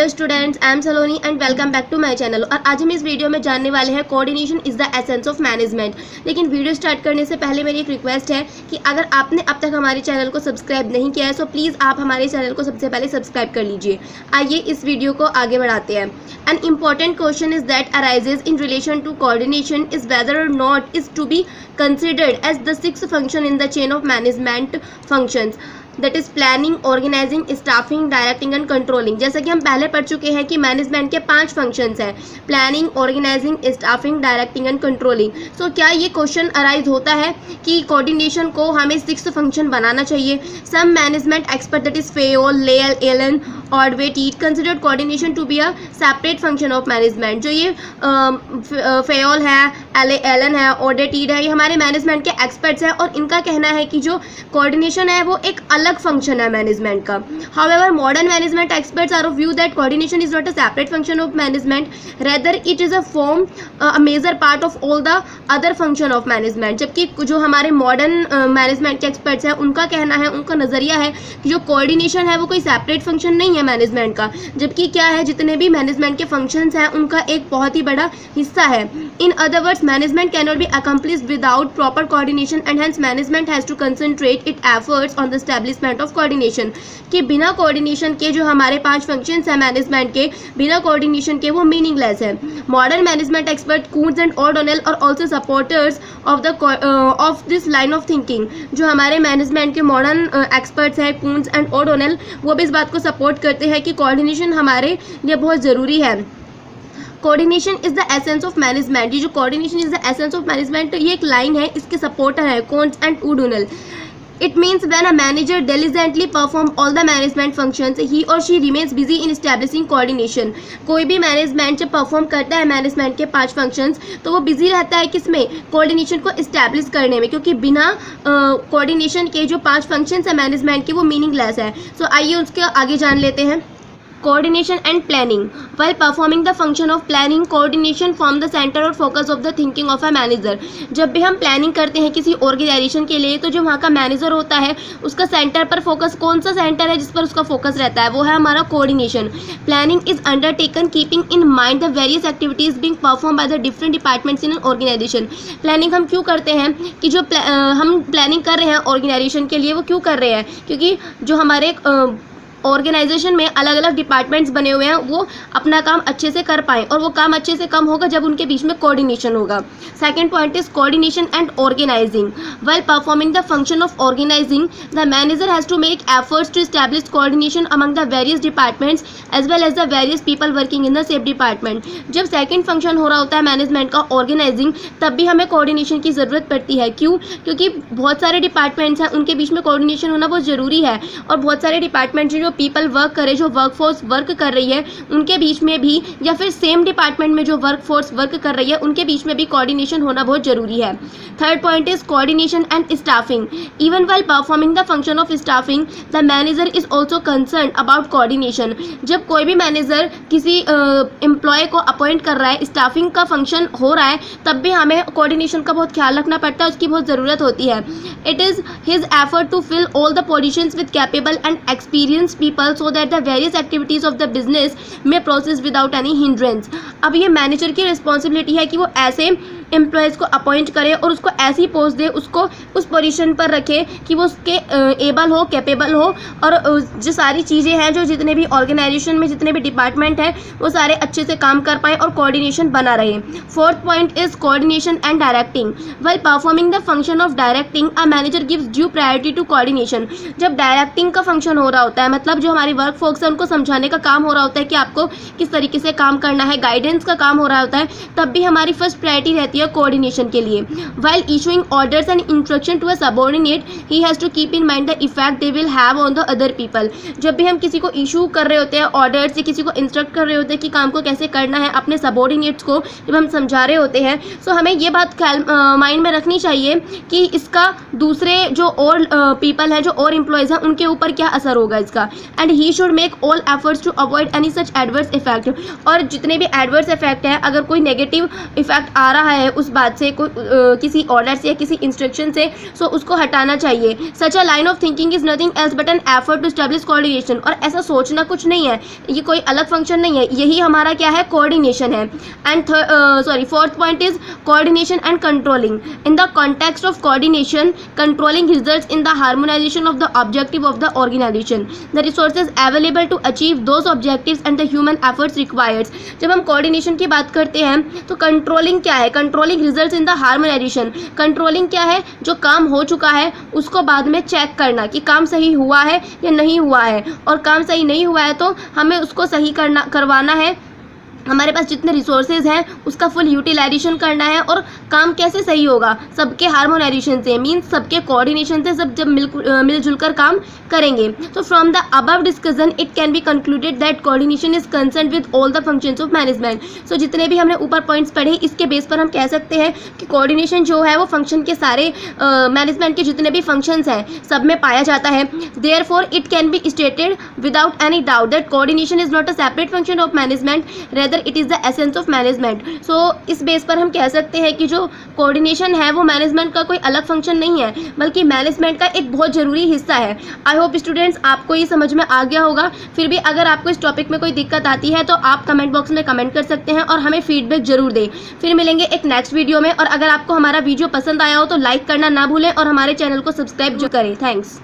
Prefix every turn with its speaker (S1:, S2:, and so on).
S1: Hello students, I am Saloni and welcome back to my channel. और आज हम इस वीडियो में जानने वाले हैं coordination is the essence of management. लेकिन वीडियो स्टार्ट करने से पहले मेरी एक रिक्वेस्ट है कि अगर आपने अब तक हमारे चैनल को सब्सक्राइब नहीं किया है तो प्लीज़ आप हमारे चैनल को सबसे पहले सब्सक्राइब कर लीजिए। आइए इस वीडियो को आगे बढ़ाते हैं। An important question is that arises in relation to coordination is whether or not is to be considered as the sixth function in the chain of management functions, that is planning, organizing, staffing, directing and controlling। जैसा कि हम पहले पढ़ चुके हैं कि management के 5 functions हैं, planning, organising, staffing, directing and controlling. So क्या ये क्वेश्चन अराइज होता है कि कोऑर्डिनेशन को हमें 6th फंक्शन बनाना चाहिए? Some management expert that is Fayol, लेयल, Allen, Ordway, Tead considered coordination to be a separate function of management. जो ये फेयोल है, एलन है, ऑडवे, टीट है, ये हमारे मैनेजमेंट के एक्सपर्ट्स हैं और इनका कहना है कि जो कोऑर्डिनेशन है वो एक अलग फंक्शन है मैनेजमेंट का। However modern management experts are of view that coordination is not a separate function of management, rather it is a major part of all the other function of management. जबकि जो हमारे modern management के experts हैं उनका कहना है, उनका नजरिया है कि जो कोऑर्डिनेशन है वो कोई सेपरेट फंक्शन नहीं है मैनेजमेंट का, जबकि क्या है, जितने भी मैनेजमेंट के फंक्शंस हैं उनका एक बहुत ही बड़ा हिस्सा है। In other words, management can not be accomplished without proper coordination and hence management has to concentrate its efforts on the establishment of coordination। कि बिना कोऑर्डिनेशन के जो हमारे 5 फंक्शंस हैं मैनेजमेंट के, बिना कोऑर्डिनेशन के वो मीनिंगलेस है। Modern management expert Koontz and O'Donnell are also supporters of this line of thinking. जो हमारे मैनेजमेंट के मॉडर्न एक्सपर्ट्स हैं, कून्स एंड ओडोनेल, वो भी इस बात को सपोर्ट करते हैं कि कोऑर्डिनेशन हमारे लिए बहुत ज़रूरी है। Coordination is the essence of management. ये जो coordination is the essence of management, ये एक लाइन है, इसके सपोर्टर है cons and O'Donnell. It means when a manager diligently perform all the management functions, he or she remains busy in establishing coordination। कोई भी management जब perform करता है मैनेजमेंट के 5 फंक्शंस तो वो बिजी रहता है किसमें? कोऑर्डिनेशन को इस्टेब्लिश करने में, क्योंकि बिना कोऑर्डिनेशन के जो 5 फंक्शंस है मैनेजमेंट के वो मीनिंगलेस है। सो आइए उसके आगे जान लेते हैं। Coordination and planning. While performing the function of planning, coordination form the center और focus of the thinking of a manager। जब भी हम प्लानिंग करते हैं किसी ऑर्गेनाइजेशन के लिए तो जो वहाँ का मैनेजर होता है उसका सेंटर पर फोकस, कौन सा सेंटर है जिस पर उसका फोकस रहता है? वो है हमारा coordination. Planning is undertaken keeping in mind the various activities being perform by the different departments in an organisation. Planning हम क्यों करते हैं कि जो हम प्लानिंग कर रहे हैं ऑर्गेनाइजेशन के लिए, वो क्यों कर रहे हैं? क्योंकि जो हमारे ऑर्गेनाइजेशन में अलग अलग डिपार्टमेंट्स बने हुए हैं वो अपना काम अच्छे से कर पाएँ, और वो काम अच्छे से कम होगा जब उनके बीच में कोऑर्डिनेशन होगा। Second point is coordination and organising. While performing the function of organising, the manager has to make efforts to establish coordination among the various departments as well as the various people working in the same department. जब second function हो रहा होता है management का organising, तब भी हमें coordination की ज़रूरत पड़ती है। क्यों? क्योंकि बहुत सारे डिपार्टमेंट्स हैं, उनके बीच में कोऑर्डिनेशन होना बहुत ज़रूरी है, और बहुत सारे डिपार्टमेंट्स जो पीपल वर्क करे, जो वर्कफोर्स वर्क कर रही है, उनके बीच में भी, या फिर सेम डिपार्टमेंट में जो वर्कफोर्स वर्क कर रही है उनके बीच में भी कोऑर्डिनेशन होना बहुत जरूरी है। Third point is coordination and staffing. Even while performing the function of staffing, the manager is also concern about coordination. जब कोई भी मैनेजर किसी एम्प्लॉय को अपॉइंट कर रहा है, स्टाफिंग का फंक्शन हो रहा है, तब भी हमें कोऑर्डिनेशन का बहुत ख्याल रखना पड़ता है, उसकी बहुत ज़रूरत होती है। It is his effort to fill all the positions with capable and experience people so that the various activities of the business may process without any hindrance। अब ये मैनेजर की रिस्पॉन्सिबिलिटी है कि वो ऐसे एम्प्लॉयज़ को अपॉइंट करे और उसको ऐसी पोस्ट दे, उसको उस पोजीशन पर रखे कि वो उसके एबल हो, कैपेबल हो, और जो सारी चीज़ें हैं, जो जितने भी ऑर्गेनाइजेशन में जितने भी डिपार्टमेंट हैं वो सारे अच्छे से काम कर पाएँ और कोऑर्डिनेशन बना रहे। Fourth point is coordination and directing. Well performing the function of directing, a manager gives due priority to coordination. जब डायरेक्टिंग का फंक्शन हो रहा होता है, मतलब जो हमारी वर्क फोर्स है उनको समझाने का काम हो रहा होता है कि आपको किस तरीके से काम करना है, गाइडेंस का काम हो रहा होता है, तब भी हमारी फर्स्ट प्रायोरिटी रहती है कोऑर्डिनेशन के लिए। While issuing orders and instruction to a subordinate, he has to keep in mind the effect they will have on the other people. जब भी हम किसी को इशू कर रहे होते हैं ऑर्डर्स, या किसी को इंस्ट्रक्ट कर रहे होते हैं कि काम को कैसे करना है, अपने सबऑर्डिनेट्स को जब हम समझा रहे होते हैं, सो हमें ये बात माइंड में रखनी चाहिए कि इसका दूसरे जो और पीपल हैं, जो और एम्प्लॉयज़ हैं, उनके ऊपर क्या असर होगा इसका। And he should make all efforts to avoid any such adverse effect. और जितने भी एडवर्स इफेक्ट है, अगर कोई नेगेटिव इफेक्ट आ रहा है उस बात से, किसी ऑर्डर से या किसी इंस्ट्रक्शन से, सो उसको हटाना चाहिए. Such a line of thinking is nothing else but an effort to establish coordination. और ऐसा सोचना कुछ नहीं है, ये कोई अलग फंक्शन नहीं है, यही हमारा क्या है, कोऑर्डिनेशन है. And fourth point is coordination and controlling. In the context of coordination, controlling results in the harmonisation of the objective of the organisation, the resources available to achieve those objectives and the human efforts required. जब हम coordination की बात करते हैं तो controlling क्या है, controlling results in the harmonisation. Controlling क्या है, जो काम हो चुका है उसको बाद में चेक करना कि काम सही हुआ है या नहीं हुआ है, और काम सही नहीं हुआ है तो हमें उसको सही करवाना है. हमारे पास जितने रिसोर्सेज हैं उसका फुल यूटिलाइजेशन करना है. और काम कैसे सही होगा, सबके हार्मोनाइजेशन से, मीन्स सबके कोऑर्डिनेशन से, सब जब मिलजुल कर काम करेंगे. तो from the above discussion it can be concluded that coordination is concern with all the functions of management. So जितने भी हमने ऊपर पॉइंट्स पढ़े, इसके बेस पर हम कह सकते हैं कि कोऑर्डिनेशन जो है वो फंक्शन के सारे, मैनेजमेंट के जितने भी फंक्शंस हैं सब में पाया जाता है. Therefore it can be stated without any doubt that coordination is not a separate function of management, rather it is the essence of management. So इस बेस पर हम कह सकते हैं कि जो कोऑर्डिनेशन है वो मैनेजमेंट का कोई अलग फंक्शन नहीं है, बल्कि मैनेजमेंट का एक बहुत ज़रूरी हिस्सा है. आई होप स्टूडेंट्स आपको ये समझ में आ गया होगा. फिर भी अगर आपको इस टॉपिक में कोई दिक्कत आती है तो आप कमेंट बॉक्स में कमेंट कर सकते हैं और हमें फीडबैक जरूर दें. फिर मिलेंगे एक नेक्स्ट वीडियो में. और अगर आपको हमारा वीडियो पसंद आया हो तो लाइक करना ना भूलें और हमारे चैनल को सब्सक्राइब जो करें. थैंक्स.